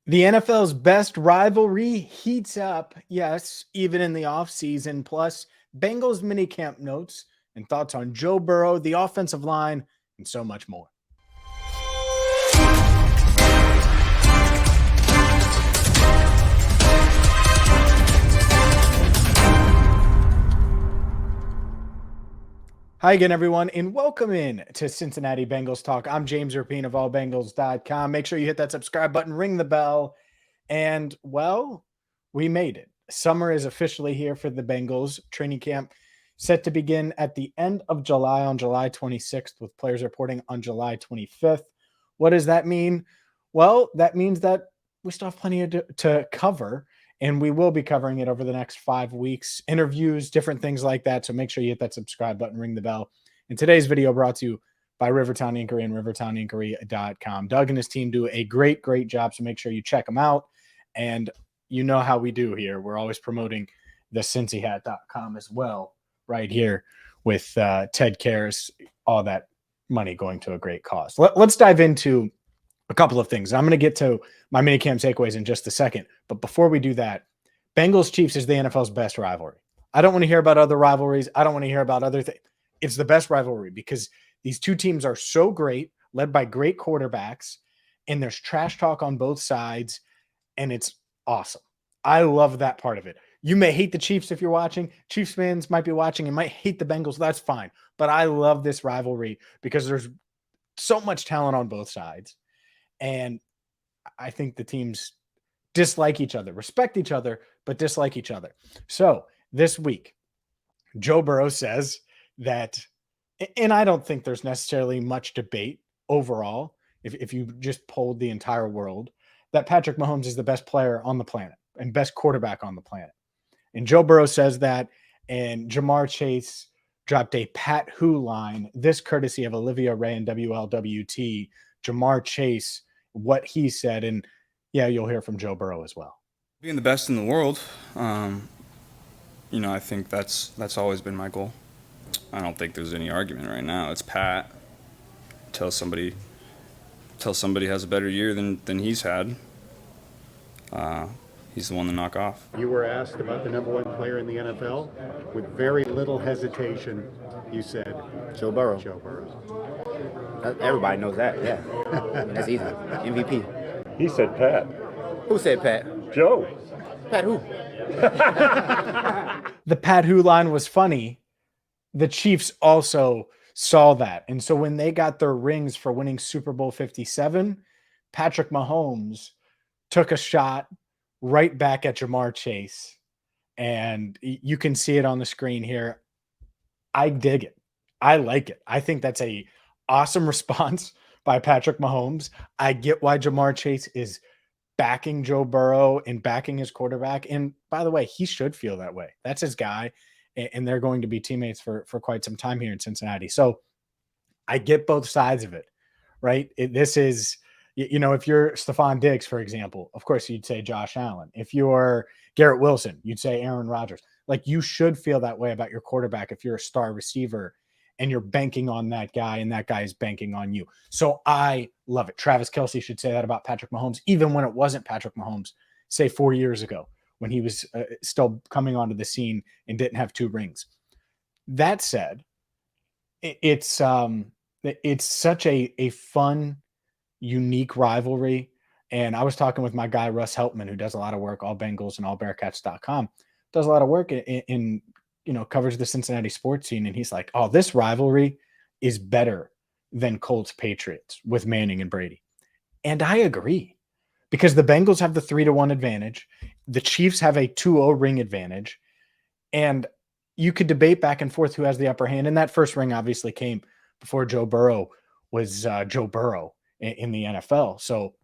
The NFL's best rivalry heats up, yes, even in the offseason. Plus, Bengals minicamp notes and thoughts on Joe Burrow, the offensive line, and so much more. Hi again, everyone, and welcome in to Cincinnati Bengals Talk. I'm James Rapien of allbengals.com. Make sure you hit that subscribe button, ring the bell, and, well, we made it. Summer is officially here for the Bengals. Training camp set to begin at the end of July on July 26th, with players reporting on July 25th. What does that mean? Well, that means that we still have plenty to cover, and we will be covering it over the next 5 weeks, interviews, different things like that. So make sure you hit that subscribe button, ring the bell. And today's video brought to you by Rivertown Inkery and rivertowninkery.com. Doug and his team do a great job, so make sure you check them out. And you know how we do here. We're always promoting the cincyhat.com as well, right here with Ted Karras, all that money going to a great cause. Let's dive into a couple of things. I'm going to get to my minicamp takeaways in just a second. But before we do that, Bengals Chiefs is the NFL's best rivalry. I don't want to hear about other rivalries. I don't want to hear about other things. It's the best rivalry because these two teams are so great, led by great quarterbacks, and there's trash talk on both sides, and it's awesome. I love that part of it. You may hate the Chiefs if you're watching. Chiefs fans might be watching and might hate the Bengals. That's fine. But I love this rivalry because there's so much talent on both sides. And I think the teams dislike each other, respect each other, but dislike each other. So this week, Joe Burrow says that, and I don't think there's necessarily much debate overall, if you just polled the entire world, that Patrick Mahomes is the best player on the planet and best quarterback on the planet. And Joe Burrow says that, and Ja'Marr Chase dropped a Pat Who line, this courtesy of Olivia Ray and WLWT. Ja'Marr Chase, what he said, and yeah, you'll hear from Joe Burrow as well. Being the best in the world, I think that's always been my goal. I don't think there's any argument right now. It's Pat. Till somebody has a better year than he's had. He's the one to knock off. You were asked about the number one player in the NFL. With very little hesitation, you said Joe Burrow. Joe Burrow. Everybody knows that, yeah. That's easy. MVP. He said Pat. Who said Pat? Joe. Pat who? The Pat Who line was funny. The Chiefs also saw that. And so when they got their rings for winning Super Bowl 57, Patrick Mahomes took a shot right back at Ja'Marr Chase. And you can see it on the screen here. I dig it. I like it. I think that's a awesome response by Patrick Mahomes. I get why Ja'Marr Chase is backing Joe Burrow and backing his quarterback. And by the way, he should feel that way. That's his guy. And they're going to be teammates for quite some time here in Cincinnati. So I get both sides of it, right? This is, if you're Stephon Diggs, for example, of course you'd say Josh Allen. If you're Garrett Wilson, you'd say Aaron Rodgers. Like, you should feel that way about your quarterback if you're a star receiver and you're banking on that guy and that guy is banking on you. So I love it. Travis Kelce should say that about Patrick Mahomes, even when it wasn't Patrick Mahomes, say 4 years ago, when he was still coming onto the scene and didn't have 2 rings. That said, it's such a fun, unique rivalry. And I was talking with my guy, Russ Heltman, who does a lot of work, all Bengals and allbearcats.com, does a lot of work in covers the Cincinnati sports scene. And he's like, oh, this rivalry is better than Colts Patriots with Manning and Brady. And I agree, because the Bengals have the 3-1 advantage. The Chiefs have a 2-0 ring advantage. And you could debate back and forth who has the upper hand. And that first ring obviously came before Joe Burrow was Joe Burrow in the NFL. So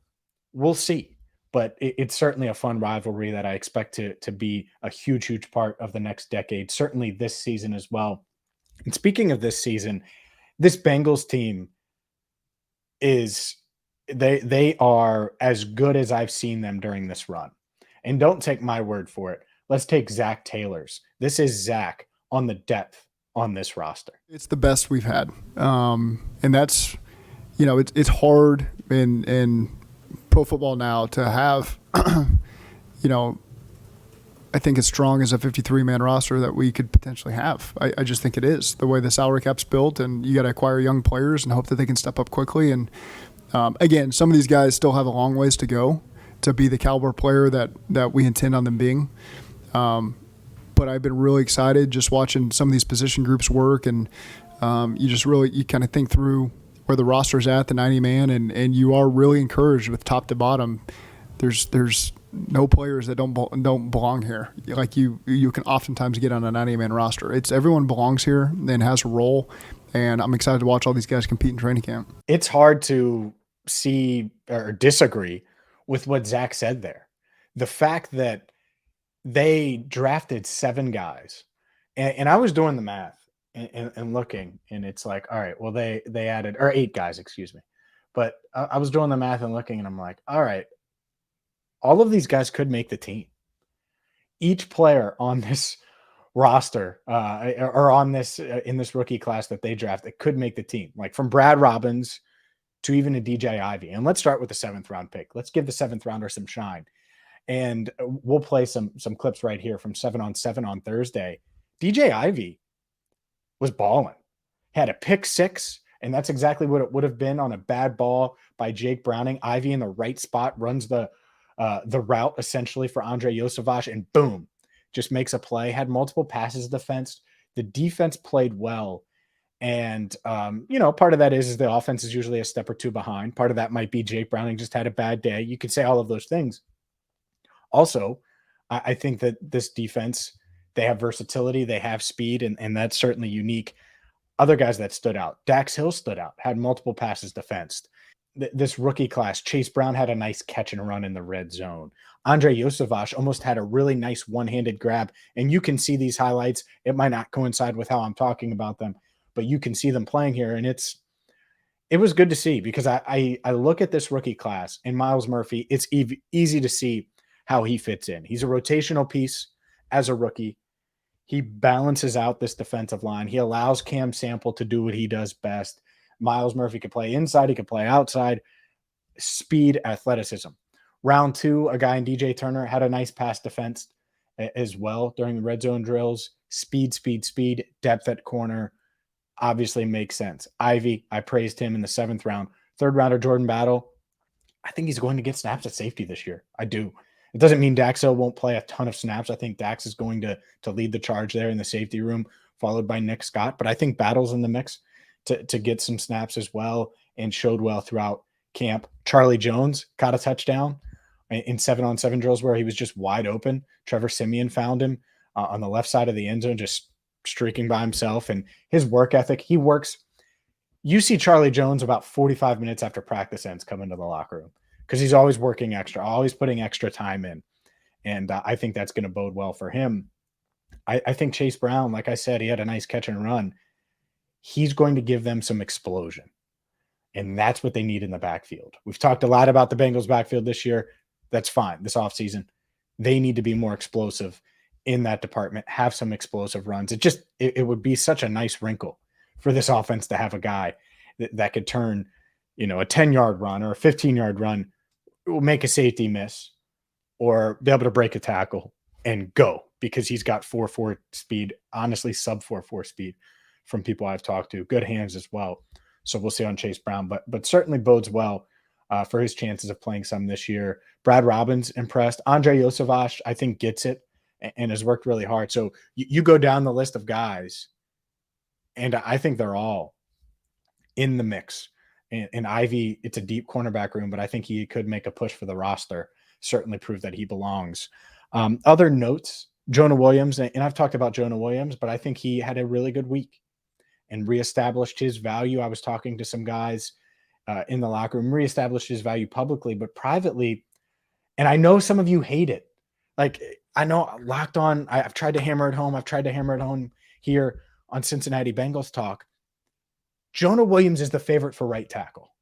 we'll see. But it's certainly a fun rivalry that I expect to be a huge part of the next decade, certainly this season as well. And speaking of this season, this Bengals team they are as good as I've seen them during this run. And don't take my word for it. Let's take Zach Taylor's. This is Zach on the depth on this roster. It's the best we've had. And that's, it's hard and pro football now to have, you know, I think as strong as a 53-man roster that we could potentially have. I just think it is the way the salary cap's built, and you got to acquire young players and hope that they can step up quickly. And again, some of these guys still have a long ways to go to be the caliber player that we intend on them being. But I've been really excited just watching some of these position groups work, and you kind of think through where the roster's at, the 90-man, and you are really encouraged with top to bottom. There's no players that don't belong here. Like you can oftentimes get on a 90-man roster. It's everyone belongs here and has a role, and I'm excited to watch all these guys compete in training camp. It's hard to see or disagree with what Zach said there. The fact that they drafted 7 guys, and I was doing the math and looking, and it's like, all right, well, they added, or 8 guys, excuse me. But I was doing the math and looking, and I'm like, all right, all of these guys could make the team. Each player on this roster or on this in this rookie class that they drafted could make the team, like from Brad Robbins to even a DJ Ivy. And let's start with the 7th round pick. Let's give the 7th rounder some shine. And we'll play some clips right here from 7-on-7 on Thursday. DJ Ivy was balling. Had a pick 6, and that's exactly what it would have been on a bad ball by Jake Browning. Ivy in the right spot runs the route essentially for Andrei Iosivas, and boom, just makes a play. Had multiple passes defensed. The defense played well. And, part of that is the offense is usually a step or 2 behind. Part of that might be Jake Browning just had a bad day. You could say all of those things. Also, I think that this defense, they have versatility, they have speed, and that's certainly unique. Other guys that stood out, Dax Hill stood out, had multiple passes defensed. This rookie class, Chase Brown had a nice catch and run in the red zone. Andrei Iosivas almost had a really nice one-handed grab, and you can see these highlights. It might not coincide with how I'm talking about them, but you can see them playing here, and it was good to see, because I look at this rookie class and Myles Murphy. It's easy to see how he fits in. He's a rotational piece as a rookie. He balances out this defensive line. He allows Cam Sample to do what he does best. Myles Murphy could play inside. He could play outside. Speed, athleticism. Round 2, a guy in DJ Turner had a nice pass defense as well during the red zone drills. Speed, depth at corner obviously makes sense. Ivy, I praised him in the 7th round. 3rd rounder Jordan Battle, I think he's going to get snaps at safety this year. I do. It doesn't mean Dax Hill won't play a ton of snaps. I think Dax is going to lead the charge there in the safety room, followed by Nick Scott. But I think Battle's in the mix to get some snaps as well, and showed well throughout camp. Charlie Jones caught a touchdown in 7-on-7 drills where he was just wide open. Trevor Siemian found him on the left side of the end zone, just streaking by himself. And his work ethic, he works. You see Charlie Jones about 45 minutes after practice ends come into the locker room, because he's always working extra, always putting extra time in. And I think that's going to bode well for him. I think Chase Brown, like I said, he had a nice catch and run. He's going to give them some explosion. And that's what they need in the backfield. We've talked a lot about the Bengals backfield this year. That's fine. This offseason, they need to be more explosive in that department, have some explosive runs. It would be such a nice wrinkle for this offense to have a guy that could turn, a 10-yard run or a 15-yard run, will make a safety miss, or be able to break a tackle and go, because he's got 4.4 speed, honestly sub 4.4 speed from people I've talked to. Good hands as well. So we'll see on Chase Brown, but certainly bodes well for his chances of playing some this year. Brad Robbins impressed. Andrei Iosivas, I think, gets it and has worked really hard. So you go down the list of guys, and I think they're all in the mix. And Ivy, it's a deep cornerback room, but I think he could make a push for the roster, certainly prove that he belongs. Other notes, Jonah Williams, and I've talked about Jonah Williams, but I think he had a really good week and reestablished his value. I was talking to some guys in the locker room, reestablished his value publicly, but privately. And I know some of you hate it. Like, I know Locked On, I've tried to hammer it home. I've tried to hammer it home here on Cincinnati Bengals Talk. Jonah Williams is the favorite for right tackle.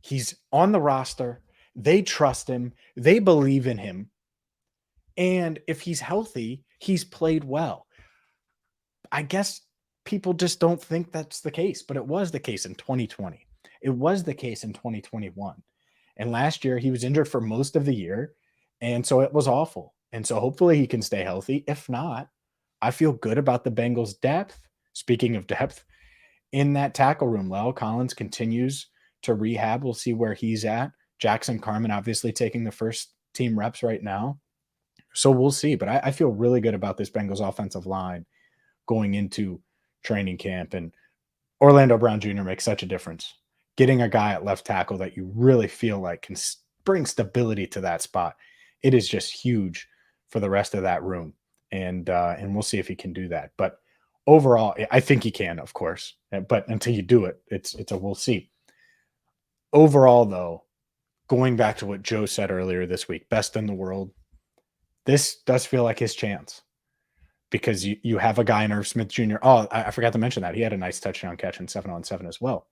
He's on the roster. They trust him. They believe in him. And if he's healthy, he's played well. I guess people just don't think that's the case, but it was the case in 2020. It was the case in 2021. And last year he was injured for most of the year. And so it was awful. And so hopefully he can stay healthy. If not, I feel good about the Bengals' depth. Speaking of depth, in that tackle room, La'el Collins continues to rehab. We'll see where he's at. Jackson Carman obviously taking the first team reps right now. So we'll see. But I feel really good about this Bengals offensive line going into training camp. And Orlando Brown Jr. makes such a difference. Getting a guy at left tackle that you really feel like can bring stability to that spot, it is just huge for the rest of that room. And we'll see if he can do that. But overall, I think he can, of course. But until you do it, it's a we'll see. Overall, though, going back to what Joe said earlier this week, best in the world, this does feel like his chance. Because you have a guy in Irv Smith Jr. Oh, I forgot to mention that. He had a nice touchdown catch in 7-on-7 as well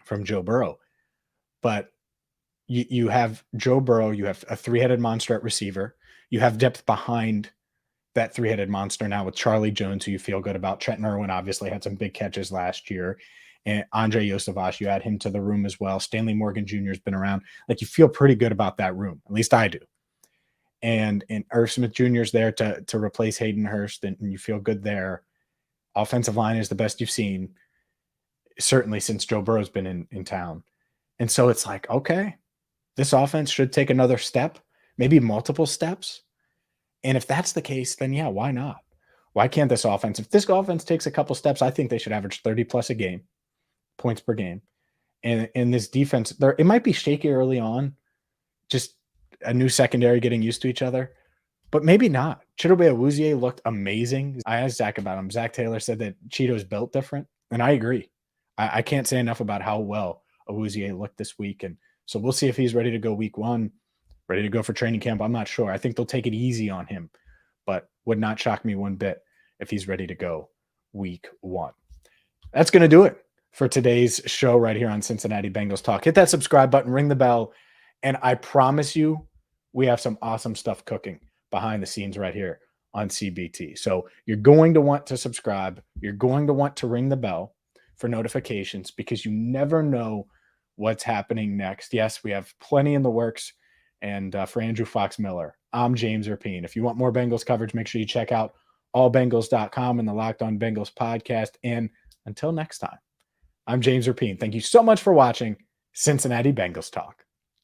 from Joe Burrow. But you have Joe Burrow. You have a three-headed monster at receiver. You have depth behind that three-headed monster now with Charlie Jones, who you feel good about. Trenton Irwin obviously had some big catches last year. And Andre Yosavash, you add him to the room as well. Stanley Morgan Jr. has been around. Like, you feel pretty good about that room. At least I do. And Irv Smith Jr. is there to replace Hayden Hurst, and you feel good there. Offensive line is the best you've seen, certainly since Joe Burrow's been in town. And so it's like, okay, this offense should take another step, maybe multiple steps. And if that's the case, then yeah, why not? Why can't this offense? If this offense takes a couple steps, I think they should average 30 plus a game, points per game. And in this defense, it might be shaky early on, just a new secondary getting used to each other, but maybe not. Chidobe Awuzie looked amazing. I asked Zach about him. Zach Taylor said that Cheeto's built different, and I agree. I can't say enough about how well Awuzie looked this week, and so we'll see if he's ready to go week one, ready to go for training camp. I'm not sure. I think they'll take it easy on him, but would not shock me one bit if he's ready to go week one. That's going to do it for today's show right here on Cincinnati Bengals Talk. Hit that subscribe button, ring the bell, and I promise you, we have some awesome stuff cooking behind the scenes right here on CBT. So you're going to want to subscribe. You're going to want to ring the bell for notifications because you never know what's happening next. Yes, we have plenty in the works. And for Andrew Fox Miller, I'm James Rapien. If you want more Bengals coverage, make sure you check out allbengals.com and the Locked On Bengals podcast. And until next time, I'm James Rapien. Thank you so much for watching Cincinnati Bengals Talk.